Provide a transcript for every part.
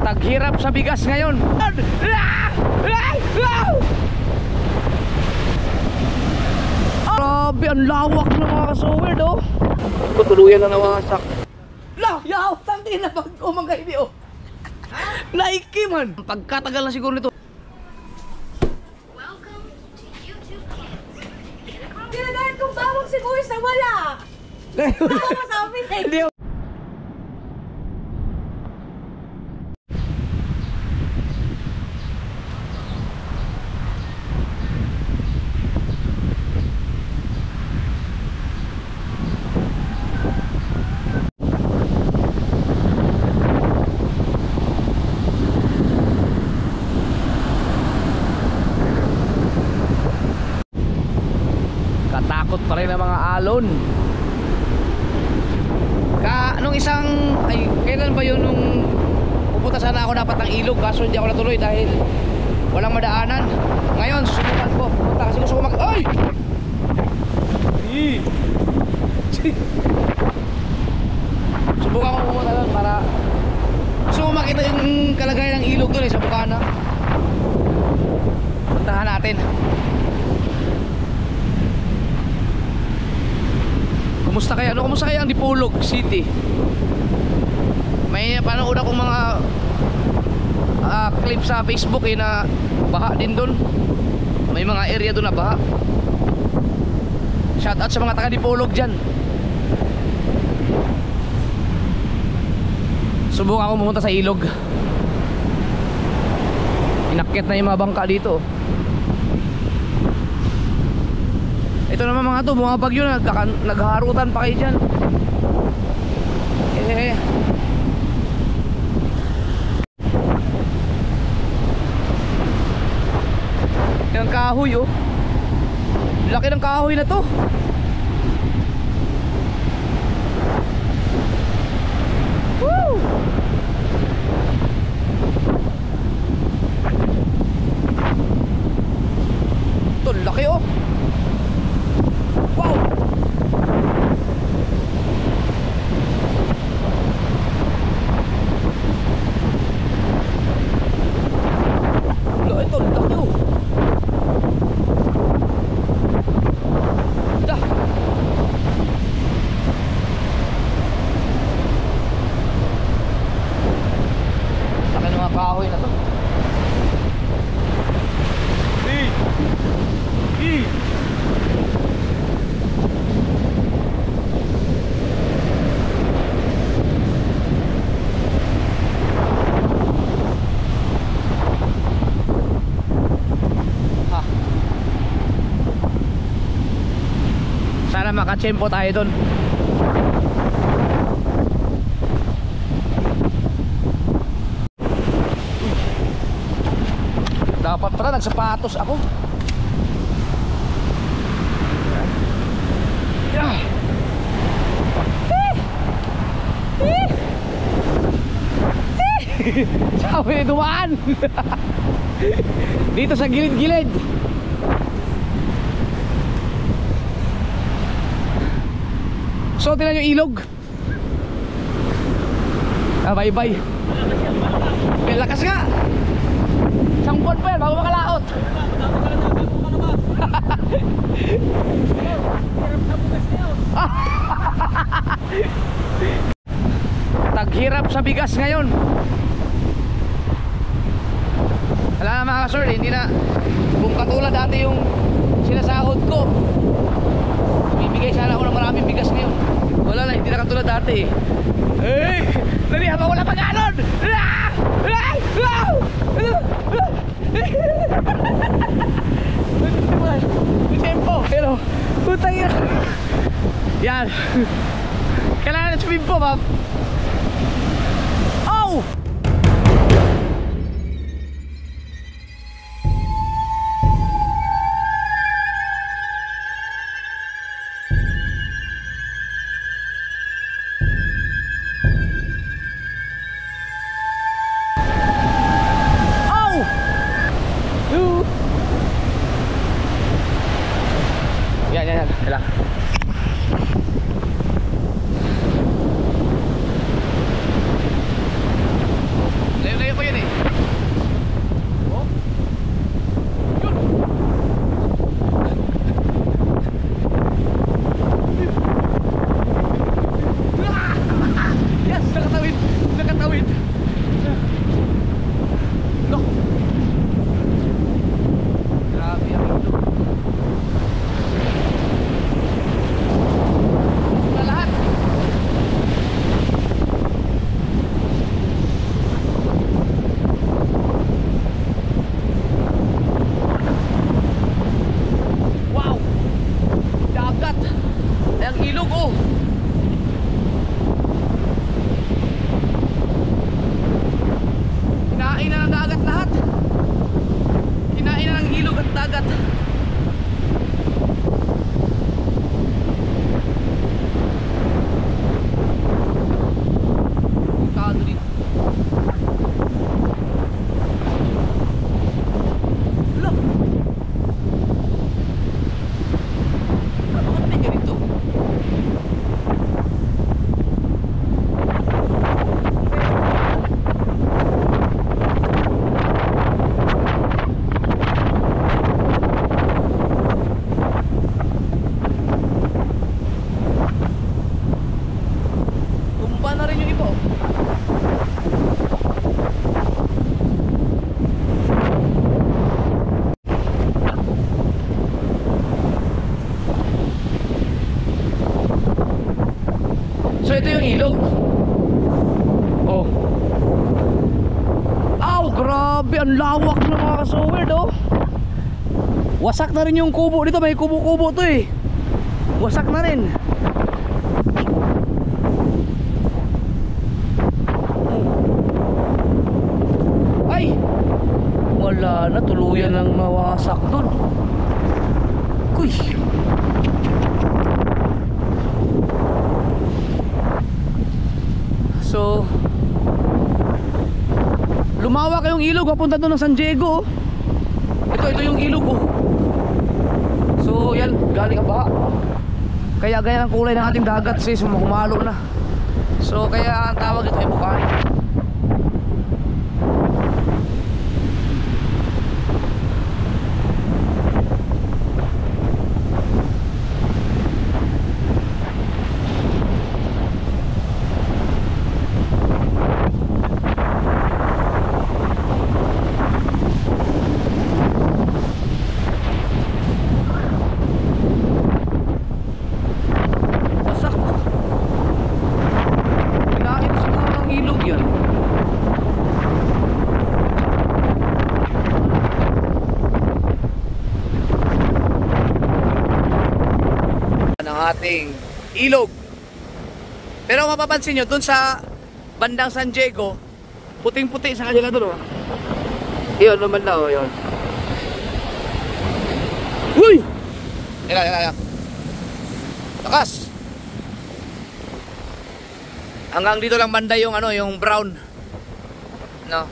Taghirap sa bigas ngayon. Grabe, ang lawak ng mga kasuwerd, oh. Tutuluyan na nawasak. La, yaw, tangin na pag umangay di, oh. Naiki man. Pagkatagal na siguro nito. Welcome to YouTube Kids. Kinadahan kong bawang sibuyas na wala. Bawang sa amin eh. Hindi, oh. Katakot pa rin ang mga alon. Nung isang, ay, kailan ba yun nung pupunta sana ako dapat ng ilog, kaso hindi ako natuloy dahil walang madaanan. Ngayon, susubukan ko. Pupunta kasi gusto ko ay! Subukan ko pumunta doon para gusto ko makita yung kalagayan ng ilog doon sa Bukana. Puntahan natin. Kumusta kaya? Kumusta kaya ang Dipolog City? May panood akong mga clip sa Facebook na baha din doon. May mga area doon na baha. Shout out sa mga taga Dipolog dyan. Subukan ako pumunta sa ilog. Inakyat na yung mga bangka dito. Ito naman mga to, mga bagyo na naghaharutan pa kayo dyan. Yung kahoy, oh. Laki ng kahoy na to. Woo! Ito, laki, oh. Wow! Ito, laki, oh. Dah. Laki ng mga kahoy na to. Sana makachempo tayo dun. Dapat pala nagsapatos ako. Sabi ni dumaan. Dito sa gilid-gilid. So, tinan yung ilog. Bye-bye. May lakas nga. Isang buwan pa yan bago makalaot. Taghirap sa bigas ngayon. Wala na mga kasord, hindi na kung katulad dati yung sinasahod ko. Bibigay sana ako ng maraming bigas ngayon. Wala na, hindi na katulad dati. Hey! Dali, habang wala pag-anon! May tempo, pero putang ina. Yan. Kailangan na swim po, ma'am. Oh! Yan. Kailangan. Kaya ko yun eh. Oh. Yun. Yes, nakatawid. Nakatawid. No. Grabe ang ito. Na lahat. Wow. Dagat. Ang ilog oh. Kinain na ng dagat lahat. Kinain na ng ilog at dagat. Kado dito. Wala. Ano ang tiga dito? Tumba na rin yung iba. So ito yung ilog. Oh. Aw, grabe, ang lawak ng mga kasowerd oh. Wasak na rin yung kubo dito, may kubo-kubo to eh. Wasak na rin. Ay! Wala na, tuluyan ng mawasak dun. Kuy! So lumawak yung ilog papunta doon ng San Diego. Ito yung ilog oh. So yan, galing ang baha. Kaya ganyan ang kulay ng ating dagat sis, humalo na. So kaya ang tawag ito ay bukan. Wasak po. Kinain siguro ng ilog yan. Ng ating ilog. Pero mapapansin nyo, dun sa bandang San Diego, puting-puti sa kanila dun oh. Yun naman na oh, yun. Uy! Yan. Takas! Hanggang dito lang banda yung ano, yung brown. No.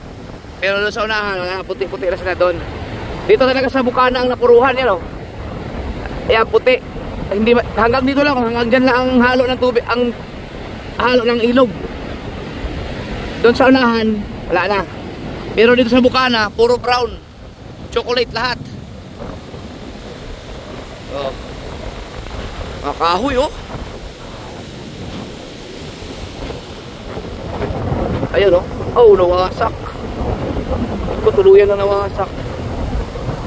Pero doon sa unahan, puti-puti na sila doon. Dito talaga sa bukana ang napuruhan yan oh. Ayan, puti. Hindi hanggang dito lang, hanggang dyan lang ang halo ng tubig, ang halo ng ilog. Doon sa unahan, wala na. Pero dito sa bukana, puro brown. Chocolate lahat. Oh. Kahoy oh. Ayun oh. Oh, nawasak. Tuluyan na nawasak.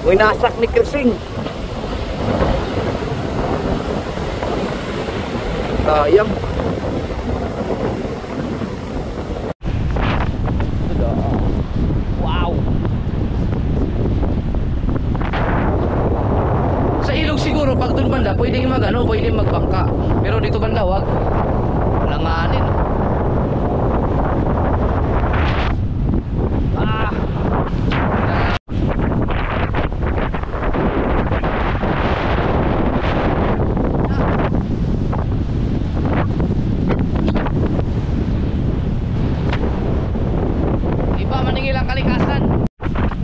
May nasak ni Krising. Sayang. Wow. Sa ilog siguro pag doon banda pwedeng magano, pwedeng magbangka. Pero dito banda wag. Langanin. Ah.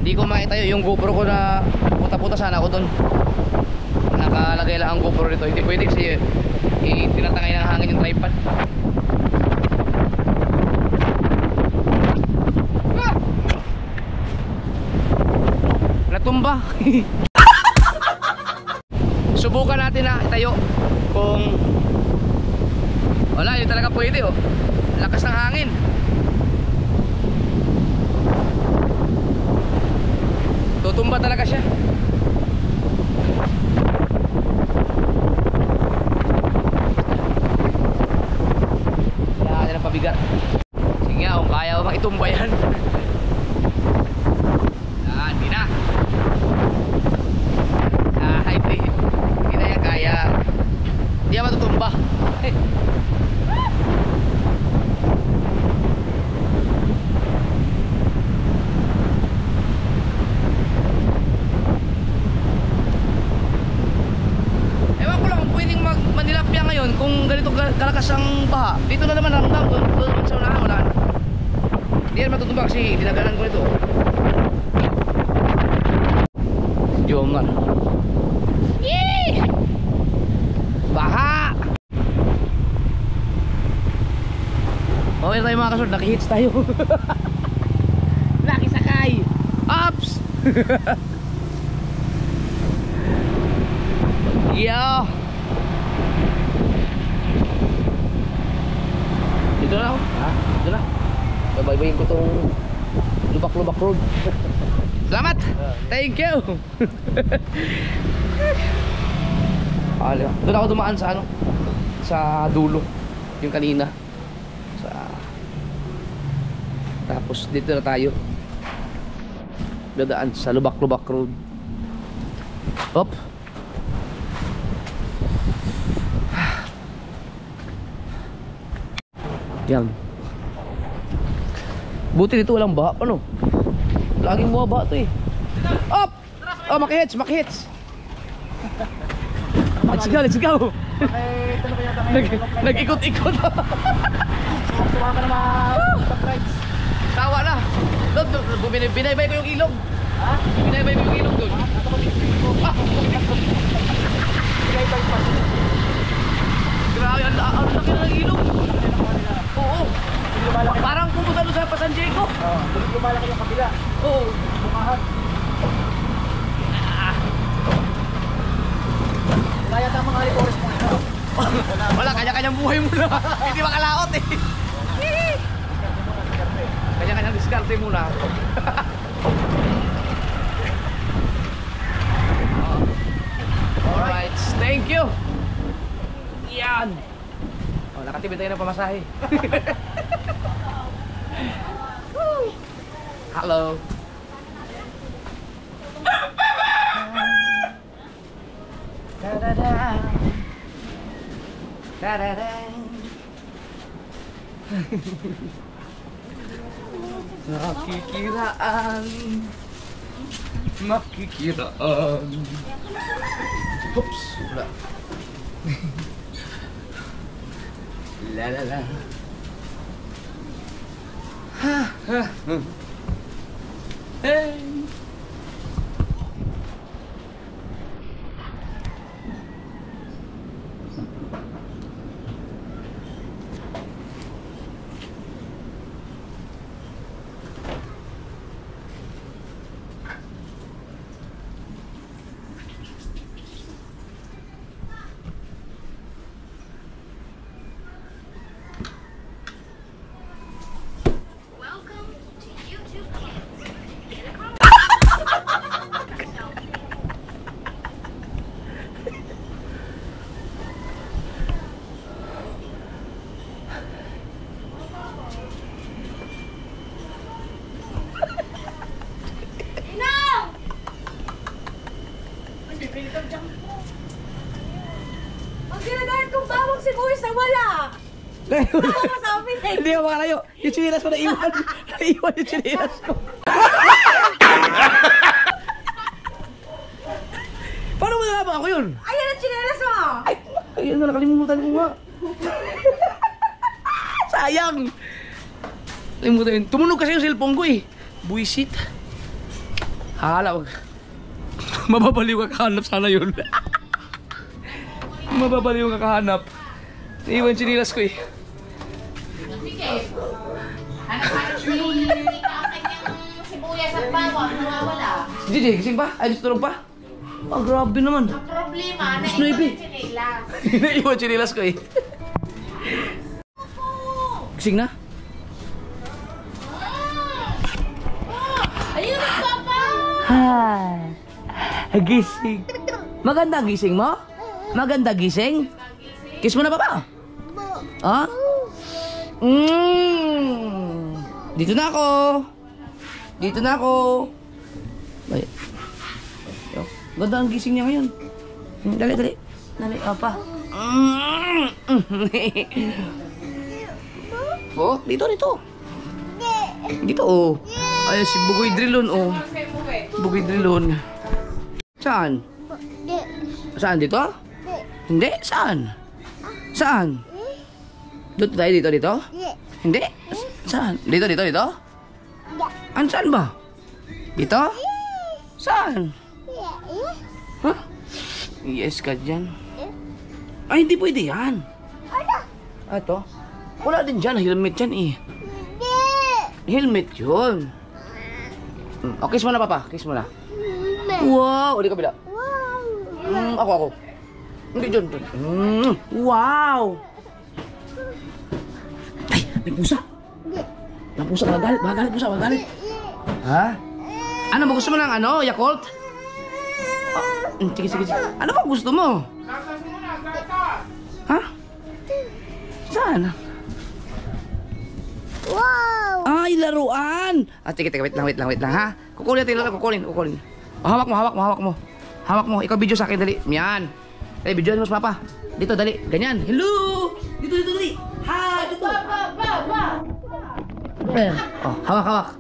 Hindi ko makita yung GoPro ko na puta-puta sana ako doon. Nakalagay lang ang GoPro dito. Hindi pwede kasi tinatangay ng hangin yung tripod. Ah! tutumba. Subukan natin na itayo kung wala, yun talaga pwede oh. Lakas ng hangin. Tutumba talaga siya. Yan ang pabigat. Sige nga, kung kaya mo itumba yan. Yan, hindi na. Hindi na yan kaya. Hindi yan matutumba. Ewan ko lang kung pwedeng manilapya ngayon kung ganito kalakas ang baha. Dito na naman ramdam, doon naman sa unahan, wala na. Hindi yan matutumba kasi dinagalan ko ito. Jomar. Yee! Baha! Okay na tayo mga kasunod, nakihits tayo. Nakisakay! Ups! Yeah! Dito na ako. Ha? Dito na. Babaybayin ko tong lubak-lubak road. Salamat! Thank you! Doon ako dumaan sa ano? Sa dulo. Yung kanina. Tapos dito na tayo. Dadaan sa lubak-lubak road. Hop! Yan. Buti dito walang baha. Ano? Laging buha-baha ito eh. Up! Oh, makihits, makihits. Let's go, let's go. Nag-ikot-ikot. Tuwa ka na mag-rides. Tawa na. Doon, binaybay ko yung ilog. Ha? Binaybay ko yung ilog doon. Grabe, ang laki na ng ilog. Oo. Parang pumunta doon sa San Diego. Oo, lumalaki yung kabila. Oo. Bumahan. Kaya tamang alipores mo. Wala, kanya-kanyang buhay mo na. Hindi makalaot eh. Kanya-kanyang diskarte muna. Alright, thank you. Yan. Oh, nakatipid tayo ng pamasahe. Hello. Da-da-da. Da-da-da. Makikiraan. Makikiraan. Oops. Wala. La la la. Ha ha. Hey. Ang ginagayat kong bawang sibuyas na wala! Bawang sa amin eh! Hindi ako makalayo. Yung chinilas ko naiwan. Naiwan yung chinilas ko. Paano mo nalaman ako yun? Ayan ang chinelas mo! Ay, ayun na, nakalimutan ko nga. Sayang. Nakalimutan yun. Tumunog kasi yung cellphone ko eh. Buisit. Hala, wag. Mababaliw ka kahanap sana yun. Mababaliw ka kahanap. Naiwan yung chinilas ko eh. Sige. Hanap-hanap ni kanyang sibuyas at bawang, nawawala. Gigi, gising pa? Ay, tulog pa? Ah, grabe naman. Ang problema, Mas naiwan noibi. yung chinelas. Naiwan chinilas ko eh. Gising na? Ayun, Papa! Hi. Gising. Maganda gising mo? Maganda gising? Kiss mo na ba? Ha? Dito na ako. Dito na ako. Ay. Ganda ang gising niya ngayon. Dali, dali. Dali, apa. Oh, dito, dito. Dito, oh. Ay, si Bugoy Drilon, oh. Bugoy Drilon. Saan? Saan, dito? Hindi, saan? Saan? Dito tayo, dito, dito? Hindi? Saan? Dito, dito, dito? Saan ba? Dito? Saan? Ha? Yes ka dyan. Ay, hindi pwede yan. Ito? Wala din dyan. Helmet dyan eh. Helmet yun. O, kiss mo na, Papa. Kiss mo na. Wow! O, di kabila. Ako. Hindi dyan. Wow! Ay, may pusa. May pusa. Magalit pusa. Magalit. Ha? Ano mo? Gusto mo ng ano? Yakult? Sige. Ano ba gusto mo? Ha? Saan? Wow! Ay, laruan! Sige, wait lang, ha? Kukunin natin lang, kukunin. Oh, hawak mo. Hawak mo, ikaw video sa akin, dali. Yan. Dali, videoan mo sa Papa. Dito, dali. Ganyan. Hello! Dito, dali. Ha, dito. Oh, hawak.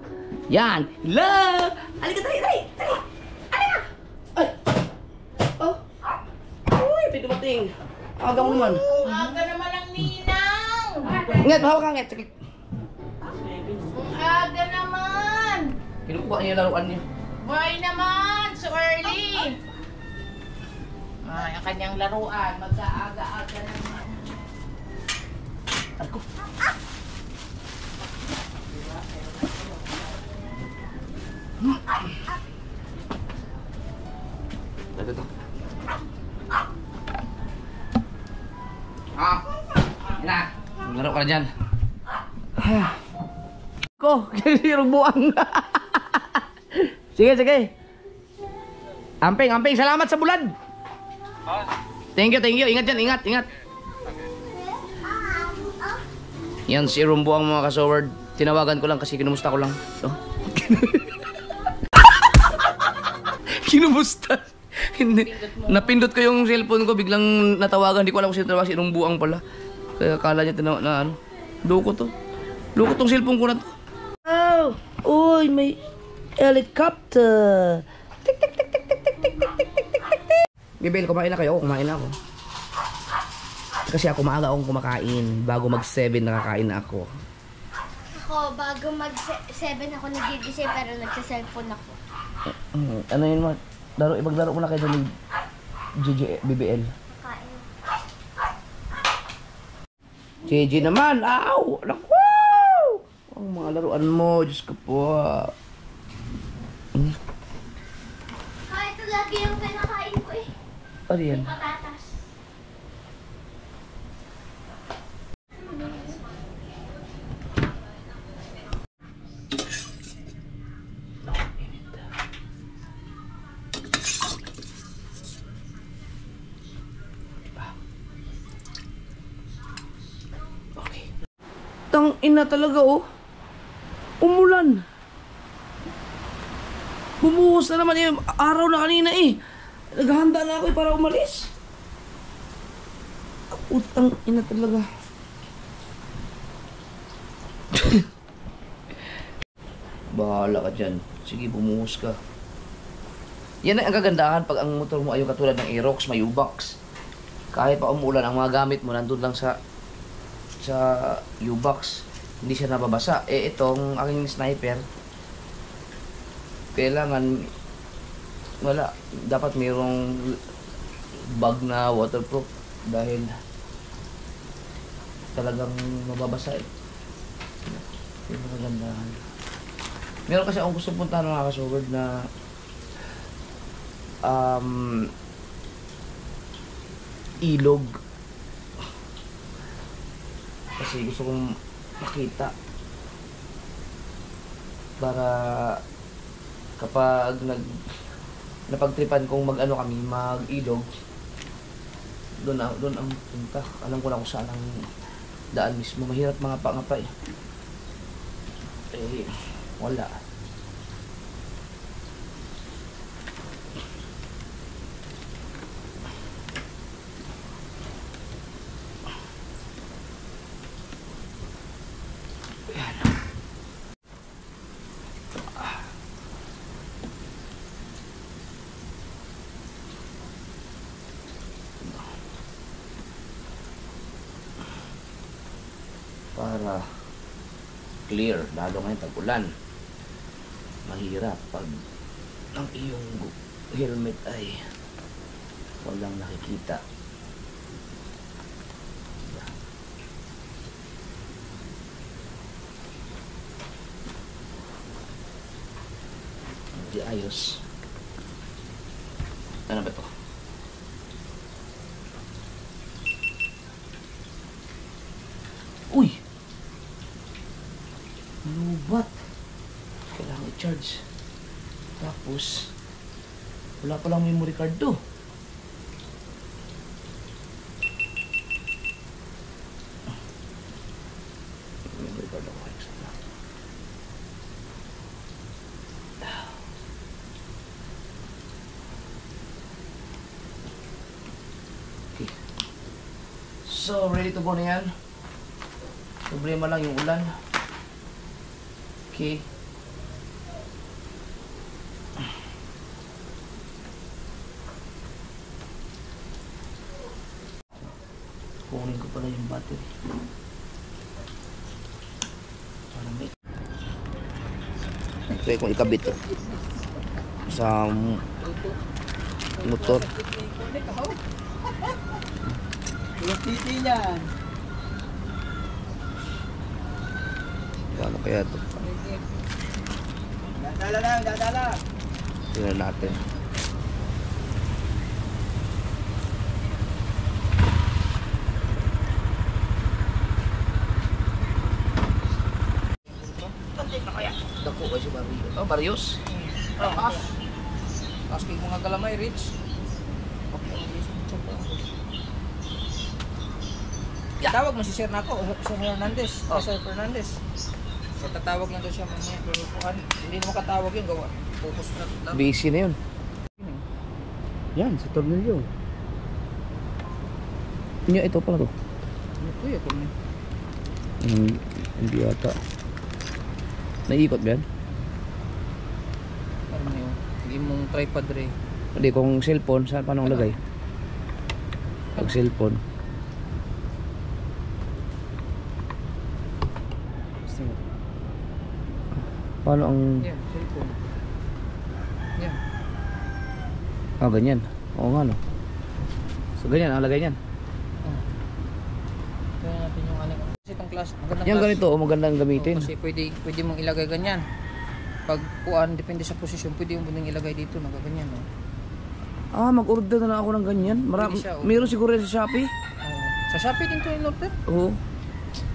Yan. Hello! Halika, dali. Halika! Ay! Oh! Uy, pinumating. Aga mo naman. Aga naman ang ninang! Ingat, hawak ka, ingat. Sige. Ang aga naman! Kinukuha niya yung laruan niya. Why naman? So early! Ay, ang kanyang laruan. Magkaaga-aga naman. Ako. Ito. Yan na. Laro ka na dyan. Ko, yung buwang. Sige. Amping. Salamat sa bulad. Thank you. Ingat dyan, ingat. Yan si Rumbuang mga kasoward. Tinawagan ko lang kasi kinumusta ko lang. So. Kinumusta? Hindi. Napindot ko yung cellphone ko, biglang natawagan. Hindi ko alam kung sino tawag, si Rumbuang pala. Kaya akala niya na ano. Loko tong cellphone ko na to. Oh, uy, may helicopter. Tik. Bibel, kumain na kayo. Kumain na ako. Kasi ako maaga akong kumakain. Bago mag-7 nakakain na ako. Ako, bago mag-7 ako nagigising pero nagsa-cellphone ako. Ano yun mo? Ibaglaro mo na kayo ni BBL. Kain. JJ naman! Aw! Naku! Ang mga laruan mo, Diyos ko po. Ito lagi yung pinakain ko eh. Ano yan? Patatas. Okay. Tang ina talaga oh. Umulan. Bumuhos na naman yung araw na kanina eh. Naghahanda na ako eh para umalis. Utang ina talaga. Bahala ka dyan. Sige, bumuhos ka. Yan ang kagandahan pag ang motor mo ay yung katulad ng Aerox, may U-Box. Kahit pa umuulan, ang mga gamit mo nandun lang sa U-Box. Hindi siya nababasa. Eh, itong aking sniper, kailangan wala. Dapat mayroong bag na waterproof dahil talagang mababasa eh. Yung kagandahan. Meron kasi akong gusto puntahan mga kasugod na ilog. Kasi gusto kong makita para kapag napagtripan kong mag-ano kami, mag-ilog, doon ang punta. Alam ko na kung saan ang daan mismo. Mahirap mga pa eh. Wala. Para clear, lalo ngayon tag-ulan, mahirap pag ang iyong helmet ay walang nakikita. Hindi ayos. Ano ba ito? Uy! Lubat. Kailangan i-charge. Tapos wala palang memory card to. Memory card ako. Okay. So, ready to go na yan. Problema lang yung ulan. Okay. Kunin ko pala yung battery. Para may... Pwede kong ikabit to sa motor. Yung titi niyan. Paano kaya ito? Dadala lang, dadala. Tingnan natin. Dako ba si Barrios? Oh, Barrios? Takas. Takas kayo mga galamay, Rich. Tawag mo si Sir Nako, Sir Hernandez. Oh. Sir Fernandez. So, tatawag lang daw siya mamaya. Pero hindi naman katawag yun, gawa. Focus na lang. Busy na yun. Yan, sa tornilyo. Ito pala to. Ano po yun? Kung Hindi ata. Naiikot ba yan? ano yun? Sige mong tripod rin. Hindi, kung cellphone, saan paano lagay? Pag cellphone. Paano ang... Yan, cellphone. Yan. Ah, ganyan. Oo nga, no? So, ganyan ang lagay niyan. Kaya natin yung ano. Kasi itong class, magandang Yan class. ganito, magandang gamitin. Kasi pwede mong ilagay ganyan. Pag kuan, depende sa posisyon, pwede mo nang ilagay dito, nagaganyan. No? Ah, mag-order na lang ako ng ganyan. Pwede siya, oh. Meron siguro yan sa Shopee. Oo. Sa Shopee din to in order. Oo.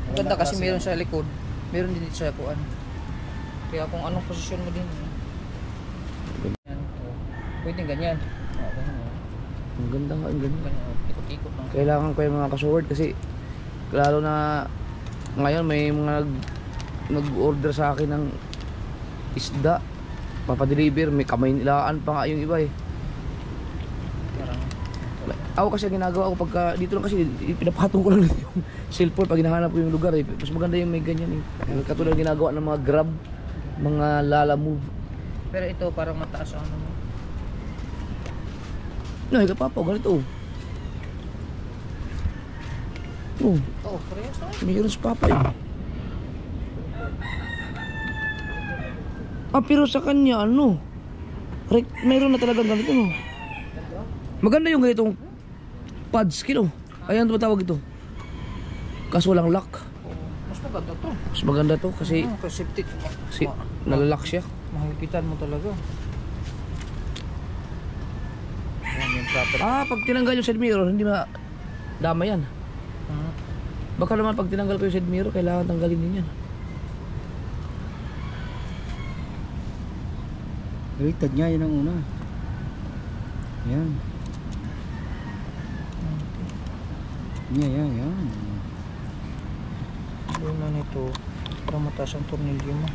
Maganda kasi meron sa likod. Meron din dito sa kuan. Kaya kung anong posisyon mo din. Yan. Oh. Pwede ganyan. Oo, ganyan. Oh. Ang ganda nga, ang ganda. Ganyan. Oh. Ikot-ikot lang. Kailangan ko yung mga kasword kasi lalo na ngayon may mga nag-order sa akin ng isda. Papadeliver, may kamay nilaan pa nga yung iba eh. Parang Ako kasi ang ginagawa ko pagka dito lang kasi pinapatong ko lang yung cellphone pag hinahanap ko yung lugar eh. Mas maganda yung may ganyan eh. Katulad ng ginagawa ng mga Grab, mga Lala Move. pero ito parang mataas ang ano mo. No, higa pa po, ganito oh. Oh, Oh, parehas na. mayroon sa papa eh. Ah, pero sa kanya ano? Mayroon na talagang ganito no. Maganda yung ganitong pads kilo. Ayan ito tawag ito. Kaso walang lock. Oh, mas maganda to. Mas maganda to kasi Kasi safety. nalalak siya. Mahigitan mo talaga. proper. Ah, pag tinanggal yung side mirror, hindi dama yan. Baka naman pag tinanggal ko yung side mirror, kailangan tanggalin din yan. Baliktad nga, yan ang una. Yan. Yan. Yung na nito, para mataas ang tornilyo mo.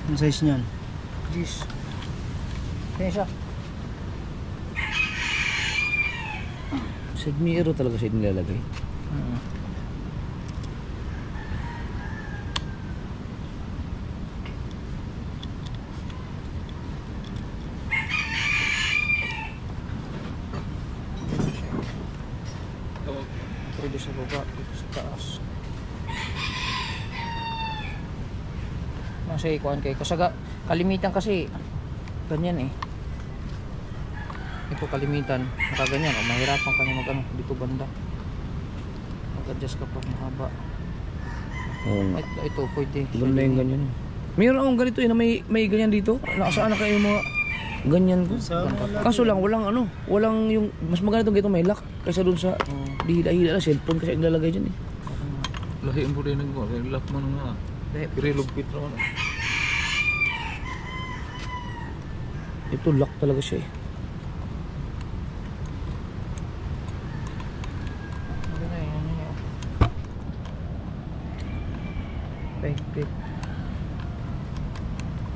Ang size niyan. Jeez. Kaya siya. Side mirror talaga siya nilalagay. Pwede sa baba, dito sa taas. Kasi ikuan kayo. Kasaga, kalimitan kasi ganyan eh. Ito kalimitan, nakaganyan. O mahirapan ka niya mag dito banda. Mag-adjust ka pa mahaba. Oo nga. Ito pwede. Ganda yung ganyan. Mayroon akong ganito na may ganyan dito. Nakasaan na kayo yung mga ganyan ko. Kaso lang, walang yung, mas maganda itong may lock kaysa dun sa dihila-hila na cellphone kasi naglalagay dyan eh. Lahiin mo rin ko, lock mo nga. Pirilugpit na ano. Ito lock talaga siya eh. Okay.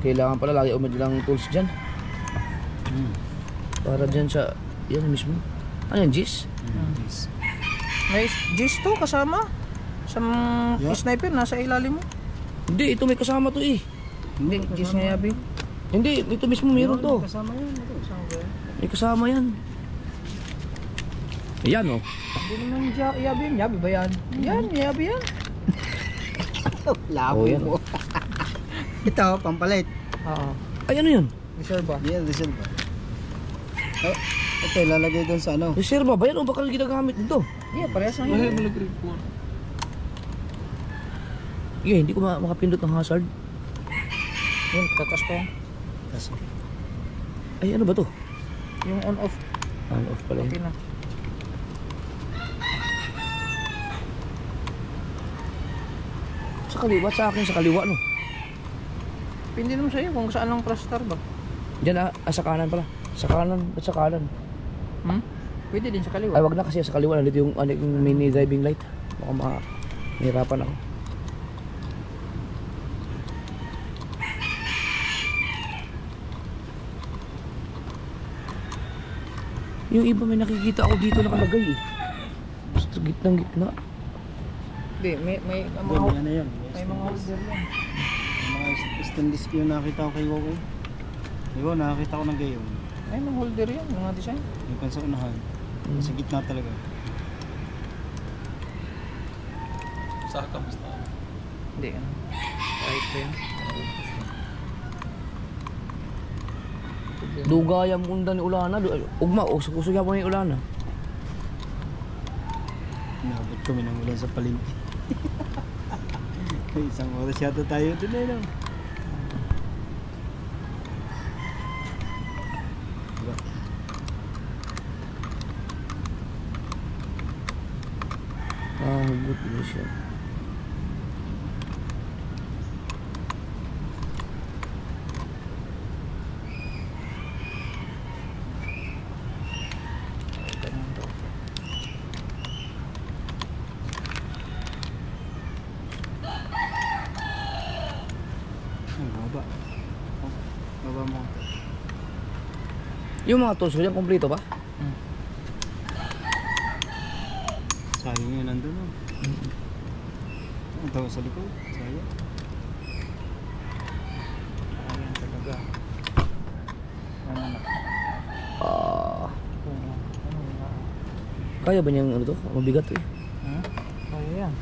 Kailangan pala lagi umadlang tools dyan. Para dyan sa, yan mismo. Ano yan, Gis? May Gis to kasama? Sa sniper, nasa ilalim mo? Hindi, ito may kasama to eh. Hindi, Gis nga yabi. Hindi, ito mismo meron to. Kasama yan. May kasama yan. Ayan oh. Hindi naman yabi yan. Yabi ba yan? Yan, yabi yan. Labo yan. mo. Ito, pampalit. Oo. Ay, ano yun? Reserva. Yan, reserve ba? Oh, ito, ilalagay doon sa ano. Reserva ba yan o baka ginagamit dito? Yeah, parehas na Lahiin yun. mo lang po. Hindi ko makapindot ng hazard. Yun, tatas pa yan. Kasi, Ay, ano ba to? Yung on-off. On off pala Okay yun. na. Sa kaliwa, sa akin sa kaliwa no. Pindi naman sa'yo kung saan lang cluster ba. Diyan sa kanan pala. Sa kanan, ba't sa kanan? Pwede din sa kaliwa. Ay, wag na kasi sa kaliwa. Nandito yung mini driving light. Baka mahirapan ako. Yung iba may nakikita ako dito nakalagay eh. Basta gitnang-gitna. Hindi, may doon, mga yan na yan. may mga holder yan. Mga stainless yung nakita ko kay Wokoy. Diba, nakakita ko ng gayon. May mga holder yan, mga design. Yung pan sa unahan. Sa gitna talaga. Sa kamusta? Hindi, ano. Kahit pa yan. Dugayang unda ni Ulana. Ugma, usog-usog mo yung Ulana. Inabot kami ng ulan sa palengke. Isang oras yata tayo dun eh, no? Diba? Good na siya. Ang baba. Oh, baba mo. Yung mga tools ko dyan, kompleto ba? Sayang yun nandun, no? Ang tawag sa likod. Sayang. Ayan talaga. Ano na. Kaya ba niyang ano to? Mabigat to eh. Kaya yan.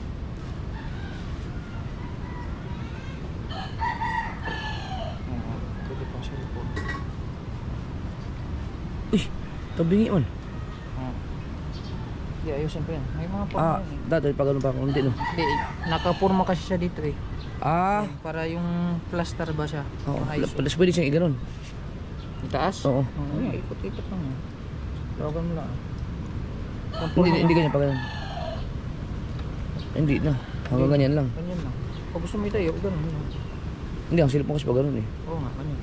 Pwede pa siya likod. Uy, tabingi man. Hindi, ayusin pa yan. May mga forma yan eh. Dati pa ganun pa ako. Hindi no. Hindi, nakapurma kasi siya dito eh. Ah, Para yung plaster ba siya? oo. Ayos. Pwede siyang i-ganon. Itaas? Oo. Ikot-ikot lang yan. Lawagan mo lang. Hindi ganyan pa ganun. Hindi na. Hanggang ganyan lang. Ganyan lang. Pag gusto mo itayo, ganun. Hindi, ang silip mo kasi pa ganun eh. Oo nga, ganyan.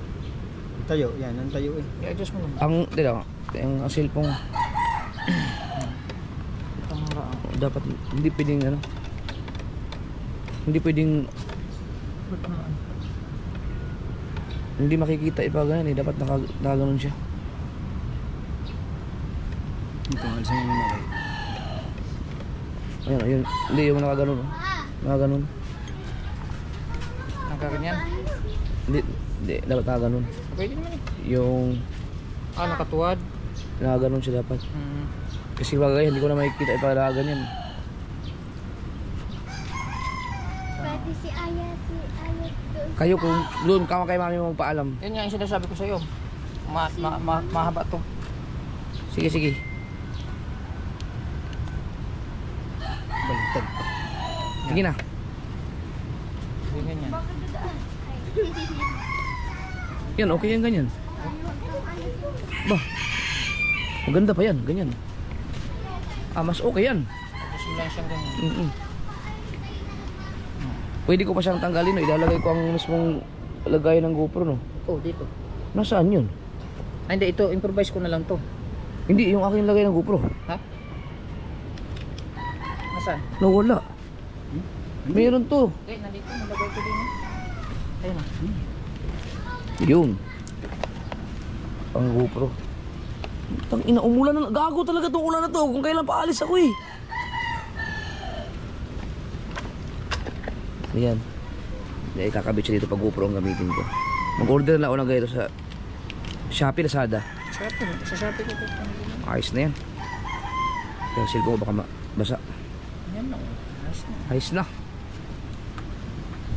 Tayo, yan, ang tayo eh. I-adjust mo lang. Hindi lang. Ang cellphone Tama. dapat hindi pwedeng ano. Hindi pwedeng hindi makikita ipa ganun eh. Dapat nakaganon siya. Ito, alisin mo na kayo. Ayun, ayun. Hindi yung nakaganon. Oh. Nakaganon. Nagkaganyan. Hindi, dapat nakaganon. Pwede naman eh. Yung Nakatuwad. nakaganon siya dapat. Kasi bagay, hindi ko na makikita ipa ganyan. Pwede si Aya doon. Kayo kung doon kama kay mami mo magpaalam. Yan nga yung sinasabi ko sa'yo. Mahaba to. Sige, sige. Baliktad. Sige na. Ganyan yan. Yan, okay yan ganyan. Bah, maganda pa yan, ganyan. Mas okay yan. Adjust mo lang siyang ganyan. Pwede ko pa siyang tanggalin, no? Ilalagay ko ang mismong lagayan ng GoPro, no? Oh, dito. Nasaan yun? Ay, hindi. Ito, improvise ko na lang to. Hindi, yung aking lagay ng GoPro. Ha? Nasaan? Nawala. Meron to. Hindi, nandito. Nalagay ko din. Ayun na. Yun. Ang GoPro. Tang ina, umulan na. Gago talaga tong ulan na to. Kung kailan pa alis ako eh. Ayan. May kakabit siya dito pag GoPro ang gamitin ko. Mag-order na ako ng ganito sa Shopee, Lazada. Shopee. Sa Shopee ko ito. Ayos na yan. Pero cellphone ko baka basa. Yan na. Ayos na. Ayos na.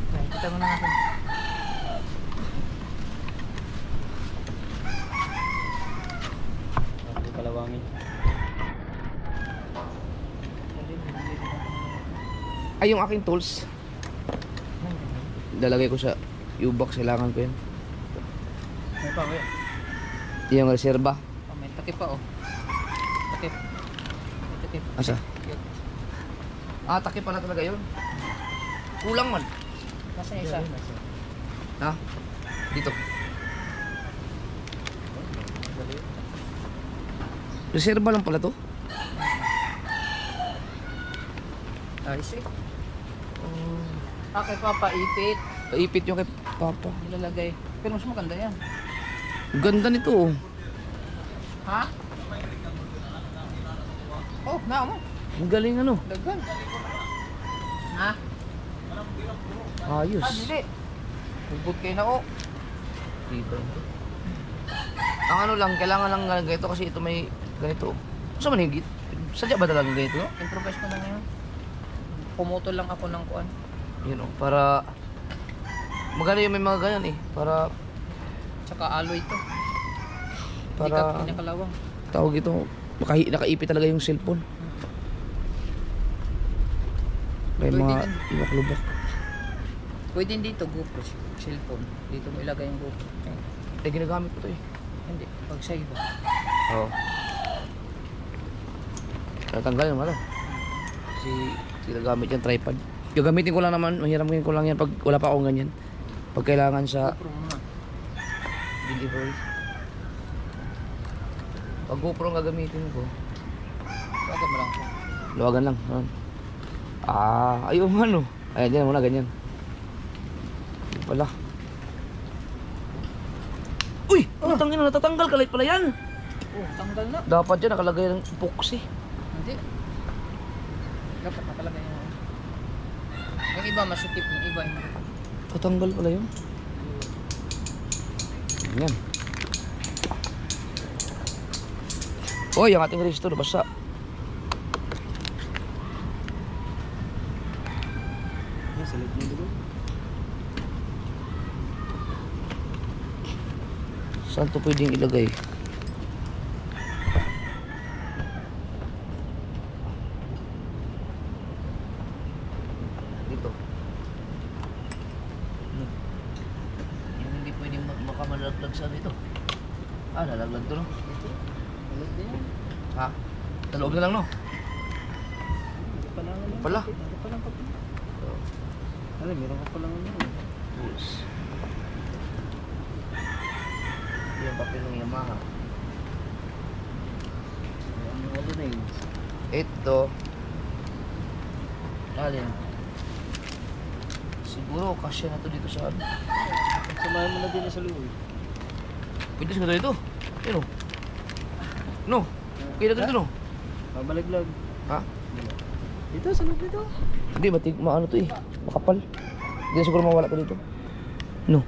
Ay, kita mo na natin. Hindi kalawangin. Ay, yung aking tools. Lalagay ko sa U-box. Kailangan ko yan. May pa, kuya. Yung reserva. Oh, may takip pa, oh. Takip. May takip. Asa? Yun. Takip pala talaga yun. Kulang man. Nasaan yung isa? Ha? Dito. Reserva lang pala to. Ayos eh. Kay Papa, ipit. Ipit yung kay Papa. Nilalagay. Pero mas maganda yan. Ganda nito oh. Ha? Oh, na mo. Ang galing ano. Dagan. Ha? Ayos. Hindi. Hugot kayo na, oh. Dito. Ang ano lang, kailangan lang ganito kasi ito may ganito. Saan man higit? Sadya ba talaga ganito? Improvise ko na ngayon. Pumutol lang ako ng kuan. Yun oh, para maganda yung may mga ganyan eh. Para Tsaka alloy to. Para- Hindi ka kalawang. tawag ito, nakaipit talaga yung cellphone. May Pwede mga din. lubak-lubak. Pwede dito, GoPro, cellphone. Dito mo ilagay yung GoPro. Eh, ginagamit ko to eh. Hindi, pag sa iba. Oo. Natanggalin mo na. Kasi ginagamit yan, tripod. Yung gamitin ko lang naman, mahiramin ko lang yan pag wala pa akong ganyan. Pag kailangan sa GoPro mo na. delivery. Pag GoPro ang gagamitin ko, Tawagan mo lang ako. luwagan lang. Ayun ano. Ayan, dyan muna, ganyan. Yun pala. Uy! Putang ina, natatanggal ka. Light pala yan. Oh, tanggal na. Dapat dyan nakalagay ng epoxy. Hindi. Dapat nakalagay yung... Yung iba masukip, yung iba yung... Tatanggal pala yun. Ganyan. Uy, ang ating resistor, basa. Yan, sa loob niya doon. Saan to pwedeng ilagay? Dito. nalaglag sa dito. Ah, nalaglag to no? Ulit din yan. Ha? Sa loob na lang no? Pala. Palang papel. Ano, meron ka palang ano. Tools. Yung papel ng Yamaha. Ano wala na yun. Ito. Alin? Siguro kasya na to dito sa ano. Samahan mo na din sa loob. Pwede siguro dito. Pero. No. Kaya na dito no? Pabalaglag. Ha? Dito, sa loob dito. Hindi, maano to eh. Makapal. Hindi na siguro mawala to dito. No.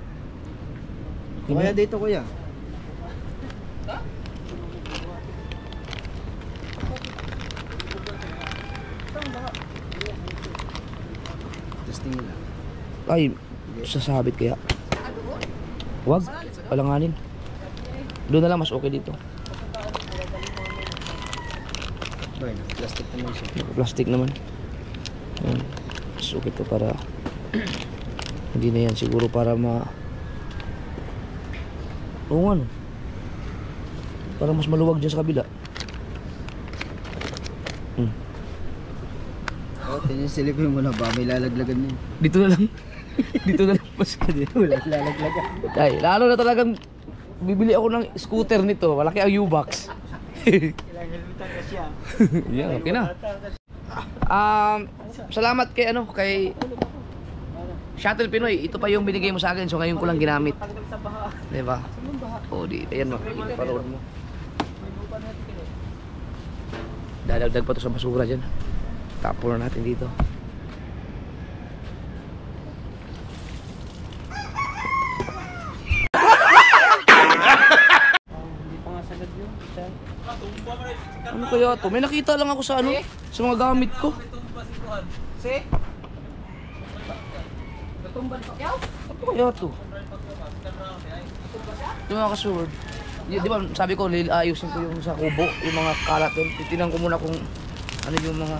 Kuya dito, kuya. Testing nila. Ay, sasabit kaya. Wag, palanganin. Doon na lang, mas okay dito. Bueno, plastic naman siya. Plastic naman. Yan. Mas okay to para hindi na yan siguro para oo nga no. Para mas maluwag dyan sa kabila. Oh, tinisilipin mo na ba? May lalaglagan niya. Dito na lang. Dito na lang mas Wala lalaglagan. ay, lalo na talagang bibili ako ng scooter nito. Malaki ang U-Box. Kailangan helmetan ka siya. Yeah, okay na. Salamat kay kay Shuttle Pinoy. Ito pa yung binigay mo sa akin, so ngayon ko lang ginamit. 'Di ba? Oh, di ayan mo. Paroon mo. Dadagdag pa to sa basura diyan. Tapon na natin dito. Hindi pa nga sagad yun. Ano kaya to? May nakita lang ako sa sa mga gamit ko. Si? Natumban pa kyaw? Ano kaya to? Yung mga kasword. Di ba sabi ko ayusin ko yung sa kubo, yung mga kalat doon. Titingnan ko muna kung ano yung mga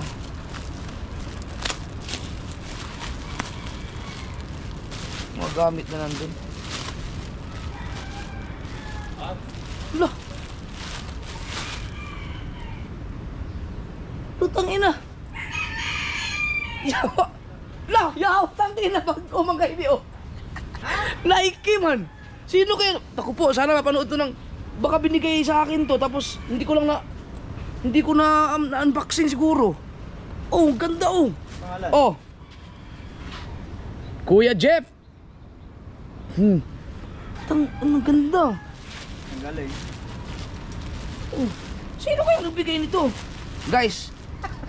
gamit na nandun. Wala. Lutang ina. Yawa. La, yaw, tangina pag umangay di oh. Nike man. Sino kaya? Ako po, sana mapanood to ng baka binigay sa akin to tapos hindi ko na unboxing siguro. Oh, ganda oh. Pangalan? Oh. Kuya Jeff. Ang ganda. Ang galing. Oh. Sino kaya nagbigay nito? Guys.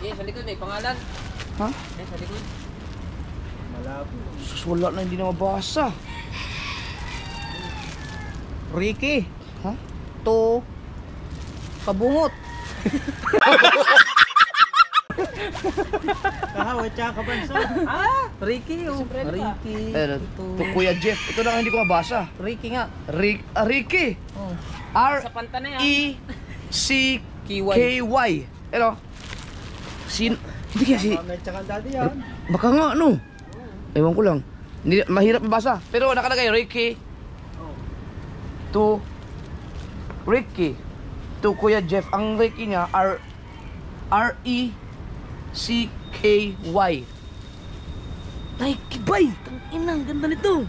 Eh, sa likod may pangalan. Ha? Eh, sa likod. Malabo. Sus, wala na, hindi na mabasa. Ricky. Ha? To. Kabungot. Kahaway tsaka kabansa. Ricky oh. Ricky. To Kuya Jeff. Ito na nga hindi ko mabasa. Ricky nga. Ricky. Oh. R Sa panta na yan. E C K Y. Hello. Hindi kaya si May tsaka daddy yan. baka nga no. Ewan ko lang. Hindi, mahirap mabasa. Pero nakalagay Ricky. To Ricky. To Kuya Jeff. Ang Ricky niya R E C K Y. Nike bay. Tangina, ang ganda nito.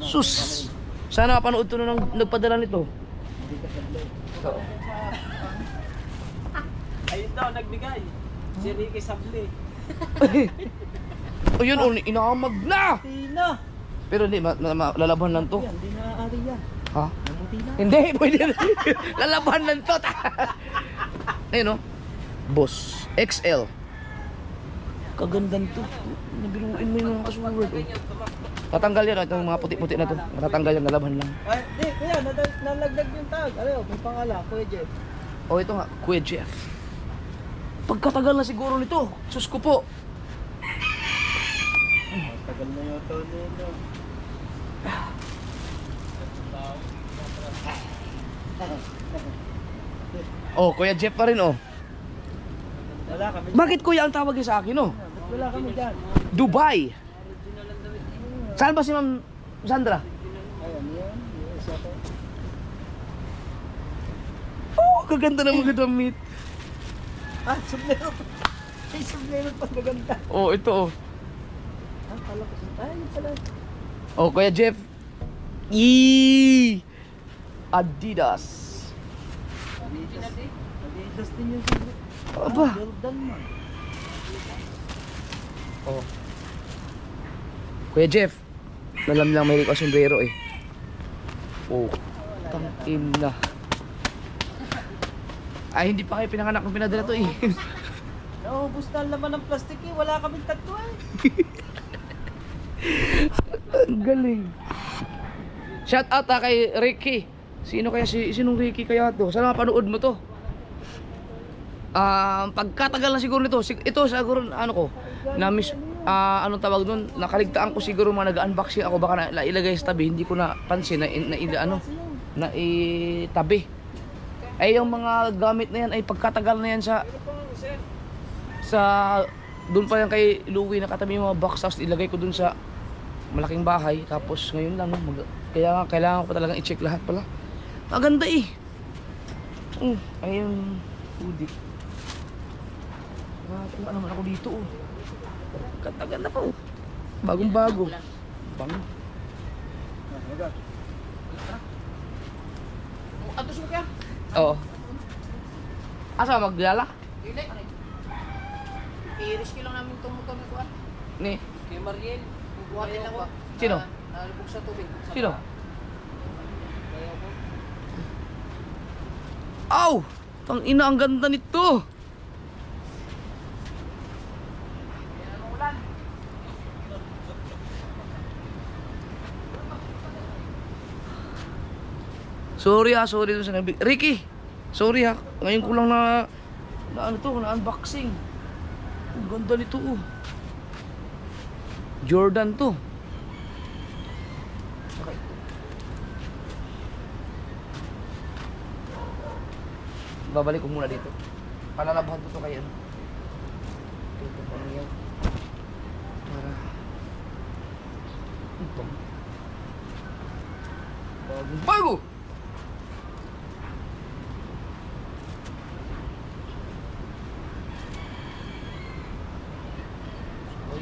Sus. Sana mapanood to na ng nagpadala nito. Ayun daw, nagbigay. Si Ricky Sable. O yun, inaamag na. Tina. Pero hindi, lalaban lang to. Yan, di na ari yan. Ha? Namuti na. Hindi, pwede na. Lalaban lang to. Ayun o. Boss. XL. Kagandan to. Nabiruin mo yung mga kasuword. Tatanggal yan. Itong mga puti-puti na to. Matatanggal yan, lalaban lang. Ay, di, kuya, nalagdag yung tag. Ano, may pangalan, Kuya Jeff. O ito nga, Kuya Jeff. Pagkatagal na siguro nito. Sus ko po. Tagal na yung to nito. Oh, Kuya Jeff pa rin oh. Wala kami. Bakit kuya ang tawag niya sa akin oh? Wala kami dyan. Dubai. Saan ba si Ma'am Sandra? Ayan, yan. Yes, ako. Oh, kaganda ng mga damit. Ah, sublero. Ay, sublero pa maganda. Oh, ito oh. Ah, kala ko. Ay, yun pala. Oh, Kuya Jeff. Adidas. Adidas din yung sublero. Aba. Jordan man. Oh. Kuya Jeff. Nalam lang may ka sombrero eh. Oh. Tangin na. Ay, hindi pa kayo pinanganak ng pinadala to eh. Naubos na ang laman ng plastic eh. Wala kaming tatlo eh. Ang galing. Shout out kay Ricky. Sino kaya sinong Ricky kaya to? Sana mapanood mo to. Pagkatagal na siguro nito. Ito siguro ano ko. Na miss anong tawag doon? Nakaligtaan ko siguro mga nag-unboxing ako baka na ilagay sa tabi. Hindi ko na pansin na itabi. Ay yung mga gamit na yan ay pagkatagal na yan sa doon pa yan kay Louie nakatabi yung mga box house ilagay ko doon sa malaking bahay tapos ngayon lang kaya kailangan ko pa talagang i-check lahat pala. Maganda eh. Ayun hoodie. Ano naman ako dito oh. Ganda pa oh. Bagong bago. Bango. Atos mo kaya? Oo. Asa magdala? Dili. I-risk lang namin itong motor na kuha. Ni. Kay Mariel. Buhatin lang ko. Sino? Nalubog sa tubig. Sino? Kaya ko. Aw! Tang ina ang ganda nito. Sorry dun sa nabig. Ricky, sorry ha. Ngayon ko lang na ano to, na unboxing. Ang ganda nito oh. Jordan to. Okay. Babalik ko muna dito. Palalabahan ko to kay ano. Dito pa ano yan. Para ito. Bago!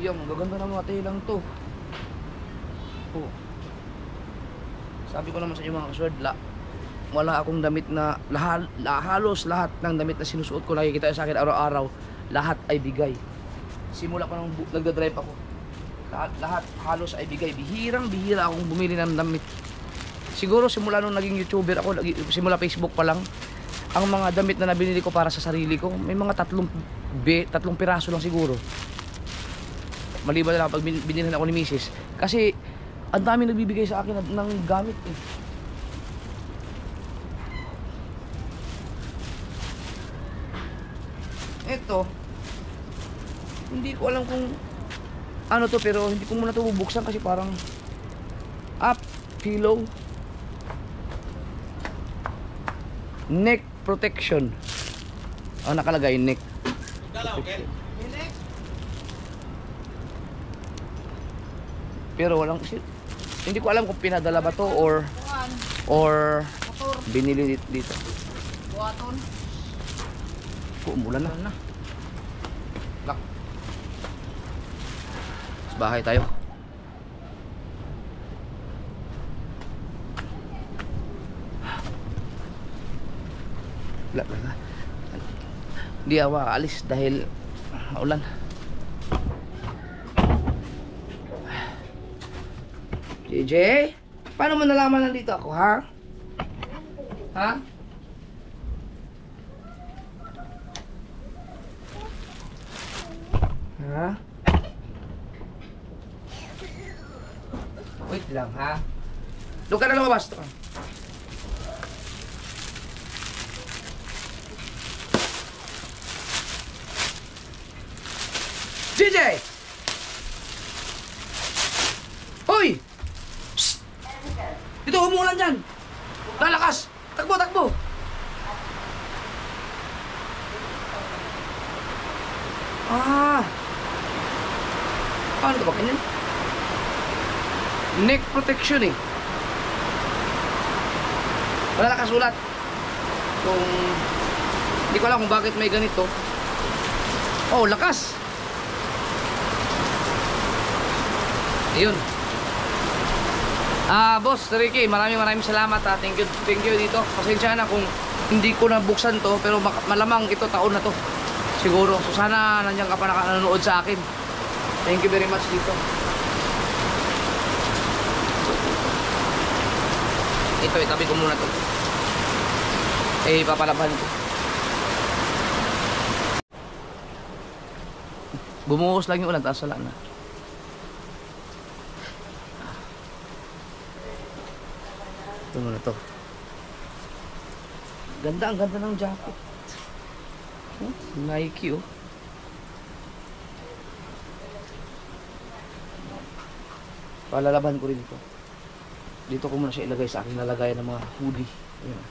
Ayan, magaganda ng mga telang to. Oh. Sabi ko naman sa inyo mga kasword, wala akong damit na halos lahat ng damit na sinusuot ko nakikita sa akin araw-araw, lahat ay bigay. Simula ko nang nagdadrive ako, lahat halos ay bigay. Bihira akong bumili ng damit. Siguro simula nung naging YouTuber ako, simula Facebook pa lang, ang mga damit na nabili ko para sa sarili ko, may mga tatlong piraso lang siguro. Maliban na lang pag binilhan ako ni Mrs. Kasi ang dami nagbibigay sa akin ng gamit eh. Ito, hindi ko alam kung ano to pero hindi ko muna ito bubuksan kasi parang pillow neck protection. Nakalagay neck protection. Pero walang hindi ko alam kung pinadala ba to or binili dito. Buhaton. Umulan na. Lak. Sa bahay tayo. Wala. Hindi ako aalis dahil maulan. JJ, paano mo nalaman nandito ako, ha? Ha? Ha? Wait lang, ha? Doon ka na lumabas. Ito ka. JJ! Hoy! Shhh! Dito, umuulan dyan! Lalakas! Takbo! Paano ito ba ganyan? neck protection eh. Wala nakasulat. Kung hindi ko alam kung bakit may ganito. Oh, lakas. Ayun. Boss Ricky, maraming salamat ha. Thank you dito. Pasensya na kung hindi ko nabuksan to, pero malamang ito taon na to. Siguro. So sana nandiyan ka pa nanonood sa akin. Thank you very much dito. Ito, itabi ko muna to. Papalaban ko. Bumuhos lang yung ulan, taas wala na. Ito muna to. Ganda, ang ganda ng jacket. Nike oh. Palalaban ko rin ito. Dito ko muna siya ilagay sa aking lalagayan ng mga hoodie. Ayan.